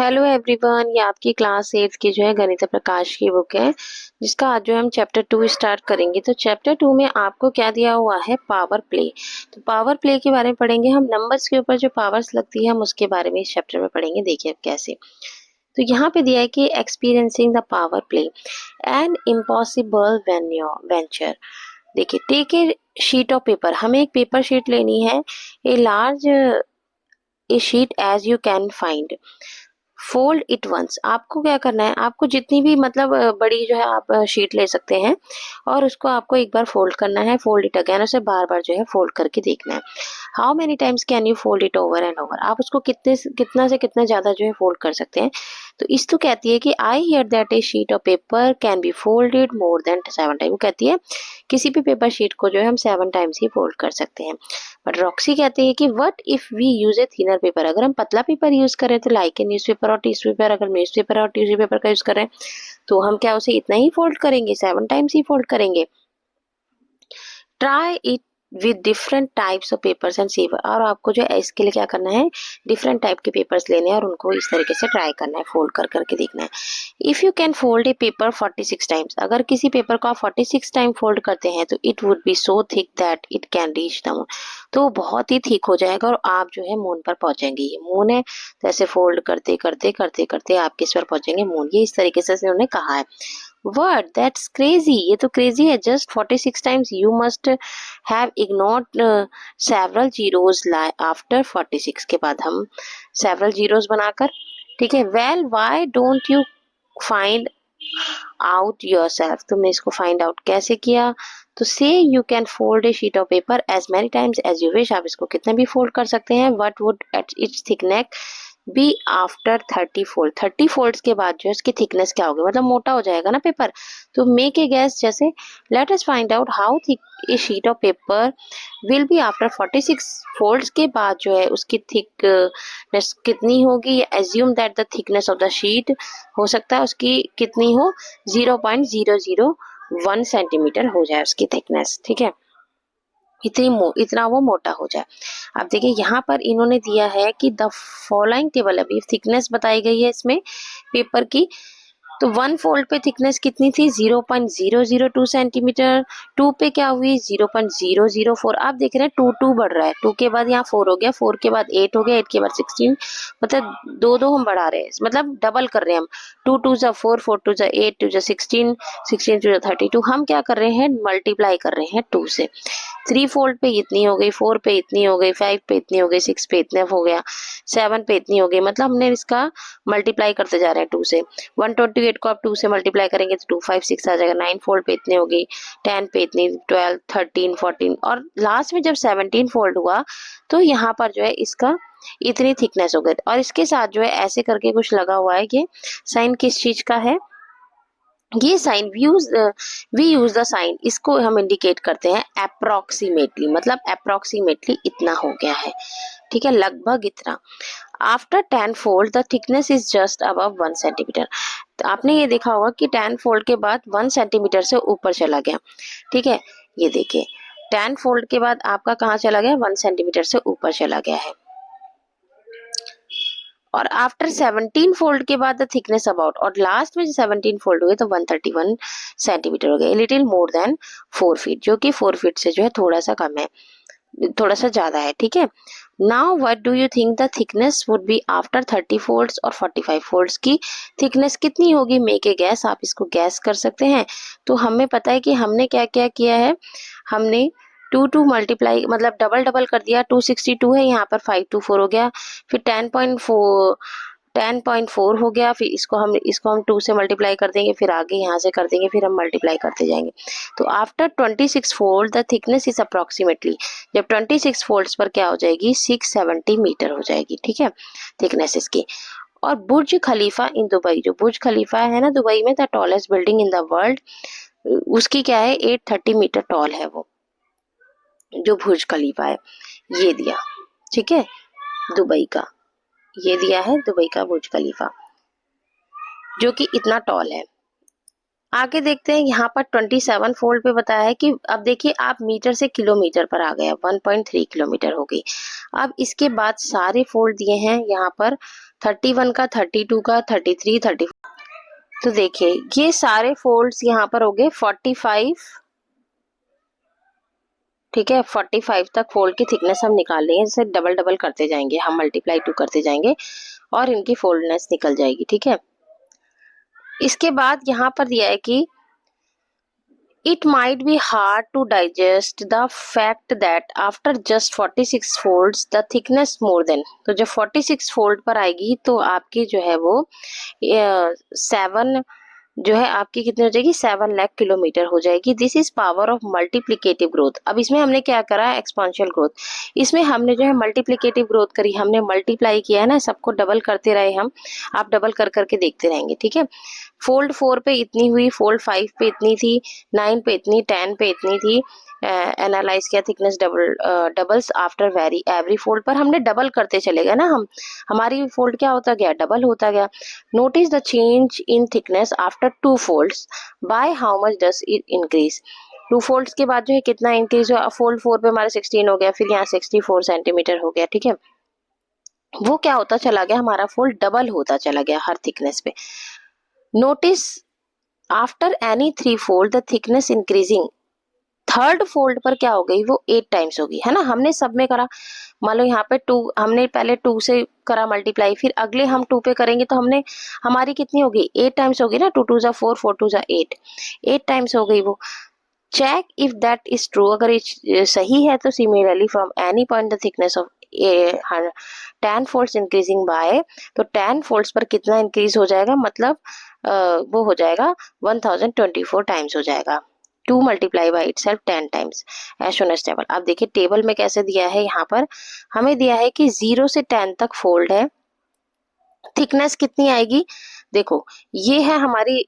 Hello everyone, ये आपकी class 8 की जो है गणित प्रकाश की बुक है, जिसका आज जो हम चैप्टर 2 स्टार्ट करेंगे। तो चैप्टर 2 में आपको क्या दिया हुआ है? Power play. तो पावर प्ले के बारे में पढ़ेंगे हम। नंबर्स के ऊपर जो पावर्स लगती है हम उसके बारे में इस चैप्टर में पढ़ेंगे। देखिए अब कैसे। तो यहाँ पे दिया है कि experiencing the power play and impossible venture. देखिए, take a sheet of paper. हमें एक पेपर शीट लेनी है। A large a sheet as you can find, fold it once. आपको क्या करना है? आपको जितनी भी मतलब बड़ी जो है आप शीट ले सकते हैं और उसको आपको एक बार फोल्ड करना है। फोल्ड इट अगेन, उसे बार बार जो है फोल्ड करके देखना है। How many times can you fold it over and over. आप उसको कितना से कितना ज्यादा जो है फोल्ड कर सकते हैं। तो इस तो कहती है कि I hear that A sheet of paper can be folded more than 7 time. वो कहती है किसी भी पेपर शीट को जो है हम 7 टाइम्स ही फोल्ड कर सकते हैं। बट रॉक्सी कहते हैं कि what if we use a thinner paper. अगर हम पतला पेपर यूज करें तो लाइक ए न्यूज़पेपर और टिश्यू पेपर। अगर न्यूज़पेपर और टिश्यू पेपर का यूज करें तो हम क्या उसे इतना ही फोल्ड करेंगे? 7 टाइम्स ही फोल्ड करेंगे। Try it with different types of papers and see. और आपको जो है इसके लिए क्या करना है? डिफरेंट टाइप के पेपर्स लेने हैं और उनको इस तरीके से ट्राई करना है, फोल्ड कर करके देखना है। If you can fold A paper 46 times. अगर किसी पेपर को आप 46 टाइम फोल्ड करते हैं तो it would be so thick that it can reach the moon. तो बहुत ही थिक हो जाएगा और आप जो है मून पर पहुंचेंगे। ये मून है, तो ऐसे फोल्ड करते करते करते करते आप किस पर पहुंचेंगे? मून। ये इस तरीके से उन्होंने कहा है। What? That's crazy. ये तो crazy है। Just 46 times you must have ignored several zeros after 46 के बाद हम several zeros बनाकर, ठीक है। Well, why don't you find out yourself? तुमने इसको find out कैसे किया? तो say you can fold a sheet of paper as many times as you wish. आप इसको कितने भी fold कर सकते हैं। What would at its thickness be after 30 fold. 30 folds के बाद जो है उसकी थिकनेस क्या होगी? मतलब मोटा हो जाएगा ना पेपर। तो मेक ए गैस। जैसे let us find out how thick A sheet of paper will be after 46 folds के बाद जो है उसकी थिकनेस कितनी होगी। Assume that the thickness of the sheet हो सकता है उसकी कितनी हो? 0.001 सेंटीमीटर हो जाए उसकी थिकनेस, ठीक है। इतना वो मोटा हो जाए। अब देखिए यहाँ पर इन्होंने दिया है कि द फॉलोइंग टेबल, अभी थिकनेस बताई गई है इसमें पेपर की। तो 1 फोल्ड पे थिकनेस कितनी थी? 0.002 सेंटीमीटर। 2 पे क्या हुई? 0.004। आप देख रहे हैं 2 बढ़ रहा है। 2 के बाद यहाँ 4 हो गया, 4 के बाद 8 हो गया, 8 के बाद 16। मतलब 2 हम बढ़ा रहे हैं, मतलब डबल कर रहे हैं हम। 2 2 जा 4, 4 2 जा 8, 2 जा 16, 16 2 जा 32। हम क्या कर रहे हैं? मल्टीप्लाई कर रहे हैं 2 से। 3 फोल्ड पे इतनी हो गई, 4 पे इतनी हो गई, 5 पे इतनी हो गई, 6 पे इतने हो गया, 7 पे इतनी हो गई। मतलब हमने इसका मल्टीप्लाई करते जा रहे हैं 2 से। 128 को आप 2 से मल्टीप्लाई करेंगे तो 256 आ जाएगा। 9 फोल्ड पे इतनी होगी, 10 पे इतनी, 12, 13, 14 और लास्ट में जब 17 फोल्ड हुआ तो यहाँ पर जो है इसका इतनी थिकनेस हो गई। और इसके साथ जो है ऐसे करके कुछ लगा हुआ है। ये साइन किस चीज का है? ये sign we use the sign, इसको हम इंडिकेट करते हैं अप्रोक्सीमेटली। मतलब अप्रोक्सीमेटली इतना हो गया है, ठीक है, लगभग इतना। After 10 fold the thickness is just above 1 centimetre. तो आपने ये देखा होगा कि 10 फोल्ड के बाद 1 सेंटीमीटर से ऊपर चला गया, ठीक है। ये देखिए 10 फोल्ड के बाद आपका कहाँ चला गया? 1 सेंटीमीटर से ऊपर चला गया है। और आफ्टर 17 फोल्ड के बाद द थिकनेस अबाउट, और लास्ट में 17 फोल्ड हुए तो 131 सेंटीमीटर हो गया। लिटिल मोर देन 4 फीट, जो कि 4 फीट से जो है थोड़ा सा कम है, थोड़ा सा ज्यादा है, ठीक है। Now what do you think the thickness would be after 30 folds और 45 फोल्ड्स की थिकनेस कितनी होगी? Make a gas. आप इसको गैस कर सकते हैं। तो हमें पता है कि हमने क्या क्या किया है। हमने 2 मल्टीप्लाई मतलब डबल डबल कर दिया। 262 है, यहाँ पर 524 हो गया, फिर 10.4 हो गया, फिर इसको हम 2 से मल्टीप्लाई कर देंगे, फिर आगे यहाँ से कर देंगे, फिर हम मल्टीप्लाई करते जाएंगे। तो after 26 fold the thickness is approximately, जब 26 फोल्ड्स पर क्या हो जाएगी? 670 मीटर हो जाएगी, ठीक है, थिकनेस इसकी। और बुर्ज खलीफा इन दुबई, जो बुर्ज खलीफा है ना दुबई में, the tallest building in the world, उसकी क्या है? 830 मीटर टॉल है वो, जो बुर्ज खलीफा है। ये दिया, ठीक है, दुबई का, ये दिया है दुबई का बुर्ज खलीफा, जो कि इतना टॉल है। आगे देखते हैं, यहाँ पर 27 फोल्ड पे बताया है कि अब देखिए आप मीटर से किलोमीटर पर आ गया, 1.3 किलोमीटर हो गई। अब इसके बाद सारे फोल्ड दिए हैं यहाँ पर 31 का, 32 का, 33, 34। तो देखिए ये सारे फोल्ड्स यहाँ पर हो गए 45। ठीक है, 45 तक फोल्ड की थिकनेस हम निकाल लेंगे। जैसे डबल डबल करते जाएंगे हम, मल्टीप्लाई 2 करते जाएंगे और इनकी फोल्डनेस निकल जाएगी। ठीक है, इसके बाद यहाँ पर दिया है कि it might be hard to digest the fact that after just 46 folds the thickness more than, तो जब 46 फोल्ड पर आएगी तो आपकी जो है वो 7 जो है आपकी कितनी हो जाएगी, 7 लाख किलोमीटर हो जाएगी। This is power of multiplicative growth. अब इसमें हमने क्या करा, एक्सपोनेंशियल ग्रोथ। इसमें हमने जो है मल्टीप्लिकेटिव ग्रोथ करी, हमने मल्टीप्लाई किया है ना, सबको डबल करते रहे हम। आप डबल कर करके देखते रहेंगे। ठीक है, फोल्ड 4 पे इतनी हुई, फोल्ड 5 पे इतनी थी, 9 पे इतनी, 10 पे इतनी थी। एनालाइज किया thickness doubles after very every fold पर हमने डबल करते चले गए ना हम, हमारी फोल्ड क्या होता गया, डबल होता गया। Notice the change in thickness after 2 folds, by how much does it increase. 2 folds के बाद जो है कितना इंक्रीज हुआ, फोल्ड 4 पे हमारा 16 हो गया, फिर यहाँ 64 सेंटीमीटर हो गया। ठीक है, वो क्या होता चला गया, हमारा फोल्ड डबल होता चला गया हर थिकनेस पे। Notice after any 3 fold the thickness increasing. Third fold पर क्या हो गई, वो 8 टाइम्स होगी, है ना। हमने सब में करा, मान लो यहाँ पे 2, हमने पहले 2 से करा मल्टीप्लाई, फिर अगले हम 2 पे करेंगे तो हमने, हमारी कितनी होगी, 8 टाइम्स होगी ना। 2 2 जा 4, 4 2 जा 8, 8 टाइम्स हो गई वो। Check if that is true, अगर ये सही है तो similarly from any point the thickness of 10 folds increasing by, तो 10 फोल्ड्स पर कितना इंक्रीज हो जाएगा, मतलब वो हो जाएगा 1024 टाइम्स हो जाएगा। 2 multiply by itself 10 times as shown as table. अब देखिए टेबल में कैसे दिया है, यहाँ पर हमें दिया है कि 0 से 10 तक फोल्ड है, थिकनेस कितनी आएगी, देखो ये है हमारी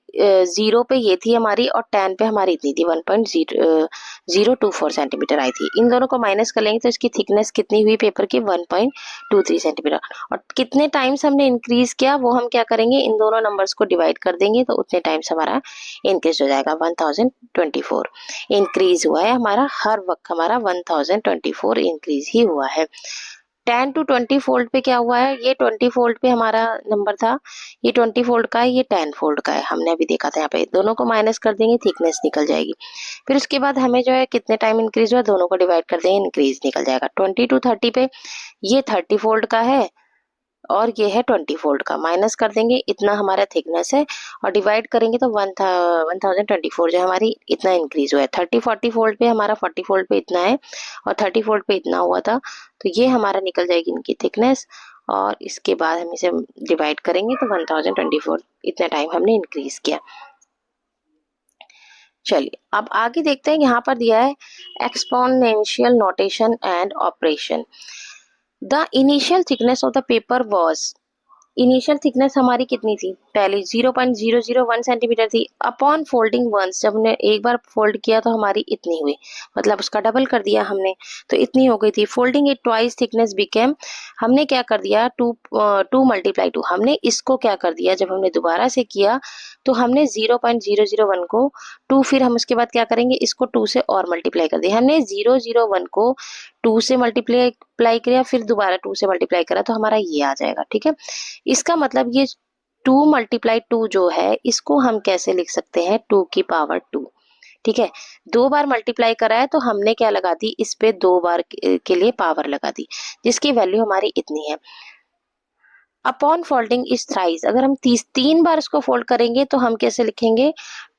0 पे ये थी हमारी, और 10 पे हमारी इतनी थी 1.024 सेंटीमीटर आई थी। इन दोनों को माइनस कर लेंगे तो इसकी थिकनेस कितनी हुई पेपर की, 1.23 सेंटीमीटर। और कितने टाइम्स हमने इंक्रीज किया, वो हम क्या करेंगे, इन दोनों नंबर्स को डिवाइड कर देंगे तो उतने टाइम्स हमारा इंक्रीज हो जाएगा। 1024 इंक्रीज हुआ है हमारा, हर वक्त हमारा 1024 इंक्रीज ही हुआ है। 10 to 20 फोल्ड पे क्या हुआ है, ये 20 फोल्ड पे हमारा नंबर था, ये 20 फोल्ड का है, ये 10 फोल्ड का है, हमने अभी देखा था। यहाँ पे दोनों को माइनस कर देंगे, थिकनेस निकल जाएगी। फिर उसके बाद हमें जो है कितने टाइम इंक्रीज हुआ, दोनों को डिवाइड कर देंगे, इंक्रीज निकल जाएगा। 20 to 30 पे ये 30 फोल्ड का है और ये है 20 फोल्ड का, माइनस कर देंगे, इतना हमारा थिकनेस है, और डिवाइड करेंगे तो 1024 जो हमारी इतना इंक्रीज हुआ है। 30-40 फोल्ड पे हमारा 40 फोल्ड पे इतना है, और 30 फोल्ड पे इतना हुआ था, तो ये हमारा निकल जाएगी इनकी थिकनेस। और इसके बाद हम इसे डिवाइड करेंगे तो 1024 इतना टाइम हमने इंक्रीज किया। चलिए अब आगे देखते हैं, यहाँ पर दिया है exponential notation and operation. The initial thickness of the paper was, initial thickness हमारी कितनी थी, पहले 0.001 सेंटीमीटर थी। अपॉन फोल्डिंग वंस, जब हमने एक बार फोल्ड किया तो हमारी इतनी हुई, मतलब उसका डबल कर दिया हमने तो इतनी हो गई थी। Folding it twice thickness became, हमने क्या कर दिया, 2 मल्टीप्लाई 2, हमने इसको क्या कर दिया, जब हमने दोबारा से किया तो हमने 0.001 को 2, फिर हम उसके बाद क्या करेंगे, इसको 2 से और मल्टीप्लाई कर दिया। हमने 001 को 2 से मल्टीप्लाई किया, फिर दोबारा 2 से मल्टीप्लाई करा, तो हमारा ये आ जाएगा। ठीक है, इसका मतलब ये 2 मल्टीप्लाई 2 जो है, इसको हम कैसे लिख सकते हैं, 2 की पावर 2। ठीक है, 2 बार मल्टीप्लाई करा है तो हमने क्या लगा दी, इस पे 2 बार के लिए पावर लगा दी, जिसकी वैल्यू हमारी इतनी है। अपॉन फोल्डिंग इज थ्राइस, अगर हम 3 बार इसको फोल्ड करेंगे तो हम कैसे लिखेंगे,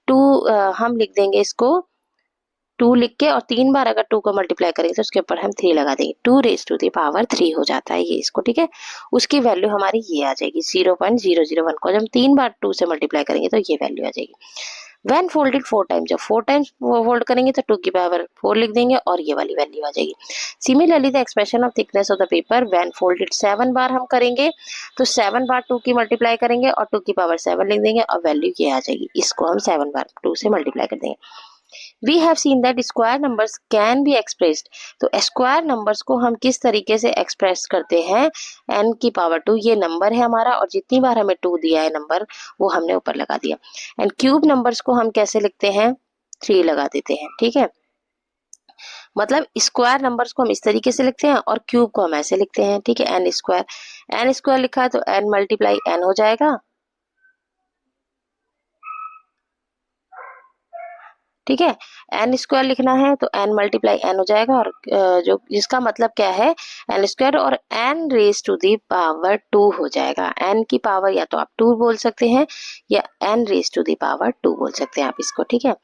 2 हम लिख देंगे इसको 2 लिख के, और 3 बार अगर 2 को मल्टीप्लाई करेंगे तो उसके ऊपर हम 3 लगा देंगे, 2 रेज टू द पावर 3 हो जाता है ये इसको। ठीक है, उसकी वैल्यू हमारी ये आ जाएगी 0.001 को जब हम 3 बार 2 से मल्टीप्लाई करेंगे तो ये वैल्यू आ जाएगी। व्हेन फोल्डेड 4 टाइम्स, जब 4 टाइम्स फोल्ड करेंगे तो 2 की पावर 4 लिख देंगे और ये वाली वैल्यू आ जाएगी। Similarly the expression of thickness of the paper when folded 7 बार हम करेंगे तो 7 बार 2 की मल्टीप्लाई करेंगे और 2 की पावर 7 लिख देंगे और वैल्यू ये आ जाएगी, इसको हम 7 बार 2 से मल्टीप्लाई कर देंगे। We have seen that square numbers can be expressed, तो स्क्वायर नंबर्स को हम किस तरीके से एक्सप्रेस करते हैं, n की पावर 2 ये नंबर है हमारा, और जितनी बार हमें 2 दिया है नंबर वो हमने ऊपर लगा दिया। एंड क्यूब नंबर्स को हम कैसे लिखते हैं, 3 लगा देते हैं। ठीक है, मतलब स्क्वायर नंबर्स को हम इस तरीके से लिखते हैं और क्यूब को हम ऐसे लिखते हैं। ठीक है, एन स्क्वायर एन स्क्वायर लिखा है तो एन मल्टीप्लाई एन हो जाएगा, ठीक है। एन स्क्वायर लिखना है तो एन मल्टीप्लाई एन हो जाएगा, और जो जिसका मतलब क्या है एन स्क्वायर और n raise to the power 2 हो जाएगा। एन की पावर या तो आप 2 बोल सकते हैं या n raise to the power 2 बोल सकते हैं आप इसको, ठीक है।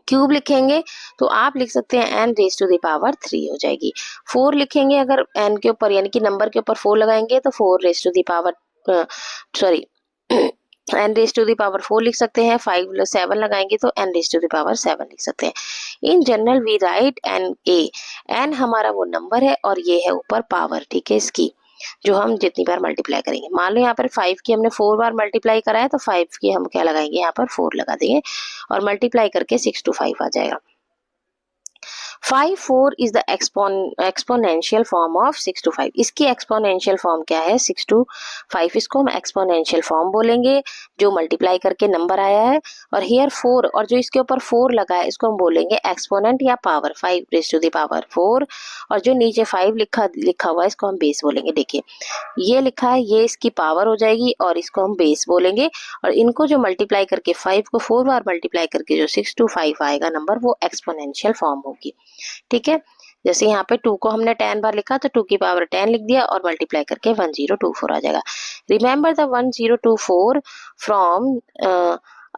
क्यूब लिखेंगे तो आप लिख सकते हैं n raise to the power 3 हो जाएगी। 4 लिखेंगे अगर एन के ऊपर यानी कि नंबर के ऊपर 4 लगाएंगे तो 4 raise to the power sorry n raise to the power 4 लिख सकते हैं। 5 7 लगाएंगे तो एन रेज टू दी पावर 7 लिख सकते हैं। In general we write n a, n हमारा वो नंबर है और ये है ऊपर पावर, ठीक है, इसकी जो हम जितनी बार मल्टीप्लाई करेंगे। मान लो यहाँ पर 5 की हमने 4 बार मल्टीप्लाई करा है तो 5 की हम क्या लगाएंगे, यहाँ पर 4 लगा देंगे और मल्टीप्लाई करके 6 to 5 आ जाएगा। 5 4 is the exponential form of 6 to 5। इसकी एक्सपोनेंशियल फॉर्म क्या है, 6 to 5, इसको हम एक्सपोनेंशियल फॉर्म बोलेंगे जो मल्टीप्लाई करके नंबर आया है। और हियर 4 और जो इसके ऊपर 4 लगा है इसको हम बोलेंगे एक्सपोनेंट या power, 5 raise to the power 4, और जो नीचे 5 लिखा हुआ है इसको हम बेस बोलेंगे। देखिए ये लिखा है, ये इसकी पावर हो जाएगी और इसको हम बेस बोलेंगे, और इनको जो मल्टीप्लाई करके 5 को 4 बार मल्टीप्लाई करके जो 6 to 5 आएगा नंबर वो एक्सपोनेंशियल फॉर्म होगी, ठीक है। जैसे यहाँ पे 2 को हमने 10 बार लिखा तो 2 की पावर 10 लिख दिया और मल्टीप्लाई करके 1024 आ जाएगा। Remember the 1024 from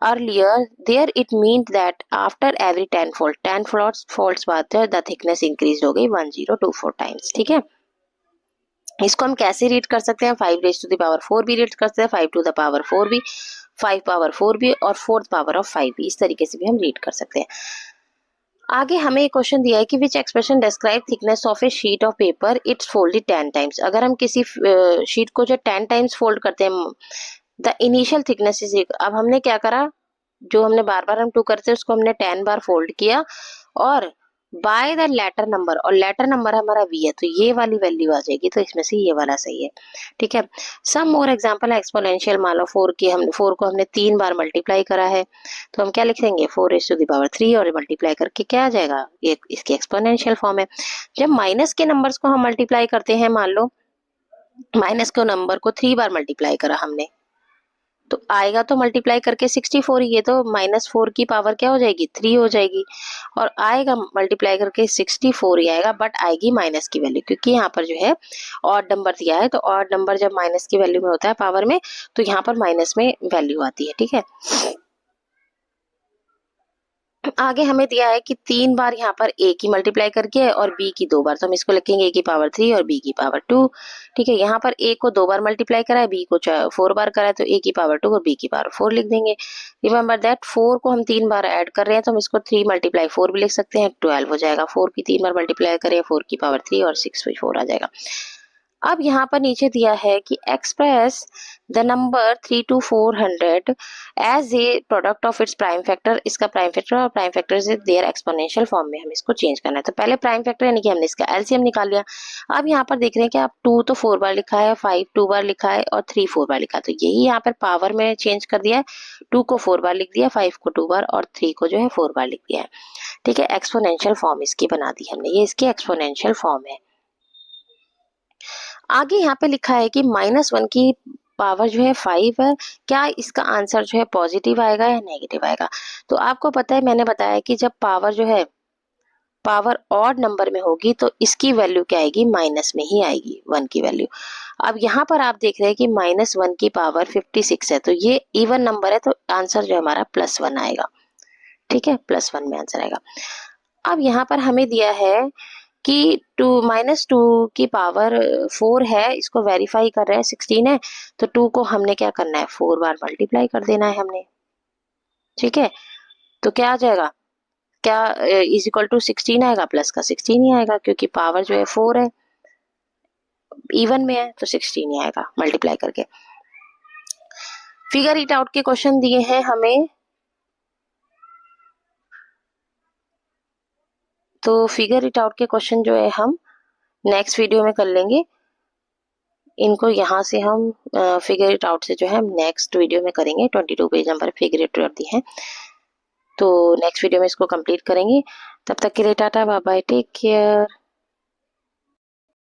earlier, there it means that after every 10 folds बाद द थिकनेस इंक्रीज हो गई 1024 टाइम्स, ठीक है। इसको हम कैसे रीड कर सकते हैं, 5 रेज टू द पावर 4 भी रीड कर सकते हैं, 5 टू द पावर 4 भी, 5 पावर 4 भी और 4th पावर ऑफ 5 भी, इस तरीके से भी हम रीड कर सकते हैं। आगे हमें एक क्वेश्चन दिया है कि which expression describe thickness of a sheet of paper it's folded 10 times. अगर हम किसी शीट को जो 10 टाइम्स फोल्ड करते हैं, द इनिशियल थिकनेस इज, अब हमने क्या करा, जो हमने बार बार हम 2 करते हैं उसको हमने 10 बार फोल्ड किया और बाय द लेटर नंबर, और लेटर नंबर हमारा v है तो ये वाली वैल्यू आ जाएगी, तो इसमें से ये वाला सही है, ठीक है। सम मोर एग्जांपल है एक्सपोनेंशियल, मान लो 4 को हमने 3 बार मल्टीप्लाई करा है तो हम क्या लिखेंगे 4 रेज़ टू द पावर 3 और मल्टीप्लाई करके क्या आ जाएगा, ये इसकी एक्सपोनेंशियल फॉर्म है। जब माइनस के नंबर्स को हम मल्टीप्लाई करते हैं, मान लो माइनस के नंबर को 3 बार मल्टीप्लाई करा हमने तो आएगा तो मल्टीप्लाई करके 64 ही, ये तो -4 की पावर क्या हो जाएगी 3 हो जाएगी, और आएगा मल्टीप्लाई करके 64 ही आएगा, बट आएगी माइनस की वैल्यू, क्योंकि यहाँ पर जो है ऑड नंबर दिया है तो ऑड नंबर जब माइनस की वैल्यू में होता है पावर में तो यहाँ पर माइनस में वैल्यू आती है, ठीक है। आगे हमें दिया है कि 3 बार यहाँ पर a की मल्टीप्लाई करके और b की 2 बार, तो हम इसको लिखेंगे a की पावर 3 और b की पावर 2, ठीक है। यहाँ पर a को 2 बार मल्टीप्लाई करा है, b को 4 बार करा है तो a की पावर 2 और b की पावर 4 लिख देंगे। रिमेंबर दैट 4 को हम 3 बार ऐड कर रहे हैं तो हम इसको 3 मल्टीप्लाई 4 भी लिख सकते हैं, 12 हो जाएगा। 4 की 3 बार मल्टीप्लाई करें 4 की पावर 3 और 6 by 4 आ जाएगा। अब यहाँ पर नीचे दिया है कि express the number 3 to 400 as a product of its prime factor. इसका प्राइम फैक्टर और प्राइम फैक्टर से देयर एक्सपोनेंशियल फॉर्म में हमें इसको चेंज करना है। तो पहले प्राइम फैक्टर यानी कि हमने इसका एलसीएम निकाल लिया। अब यहाँ पर देख रहे हैं कि आप 2 तो 4 बार लिखा है, 5 2 बार लिखा है और 3 4 बार लिखा है, तो यही यहाँ पर पावर में चेंज कर दिया है। 2 को 4 बार लिख दिया, 5 को 2 बार और 3 को जो है 4 बार लिख दिया है, ठीक है। एक्सपोनेंशियल फॉर्म इसकी बना दी हमने, ये इसकी एक्सपोनेंशियल फॉर्म है। आगे यहाँ पे लिखा है कि -1 की पावर जो है 5 है, क्या इसका आंसर जो है पॉजिटिव आएगा या नेगेटिव आएगा। तो आपको पता है मैंने बताया कि जब पावर जो है पावर ऑड नंबर में होगी तो इसकी वैल्यू क्या आएगी, माइनस में ही आएगी 1 की वैल्यू। अब यहाँ पर आप देख रहे हैं कि -1 की पावर 56 है, तो ये इवन नंबर है तो आंसर जो हमारा +1 आएगा, ठीक है, +1 में आंसर आएगा। अब यहाँ पर हमें दिया है कि -2 की पावर 4 है, इसको वेरीफाई कर रहे हैं 16 है, तो 2 को हमने क्या करना है 4 बार मल्टीप्लाई कर देना है हमने, ठीक है। तो क्या आ जाएगा, क्या इज इक्वल टू 16 आएगा, प्लस का 16 ही आएगा, क्योंकि पावर जो है 4 है, इवन में है तो 16 ही आएगा मल्टीप्लाई करके। फिगर इट आउट के क्वेश्चन दिए हैं हमें, तो फिगर इट आउट के क्वेश्चन जो है हम नेक्स्ट वीडियो में कर लेंगे। इनको यहाँ से हम फिगर इट आउट से जो है हम नेक्स्ट वीडियो में करेंगे। 22 page number figure it out the है, तो नेक्स्ट वीडियो में इसको कंप्लीट करेंगे। तब तक के लिए tata bye bye, take care.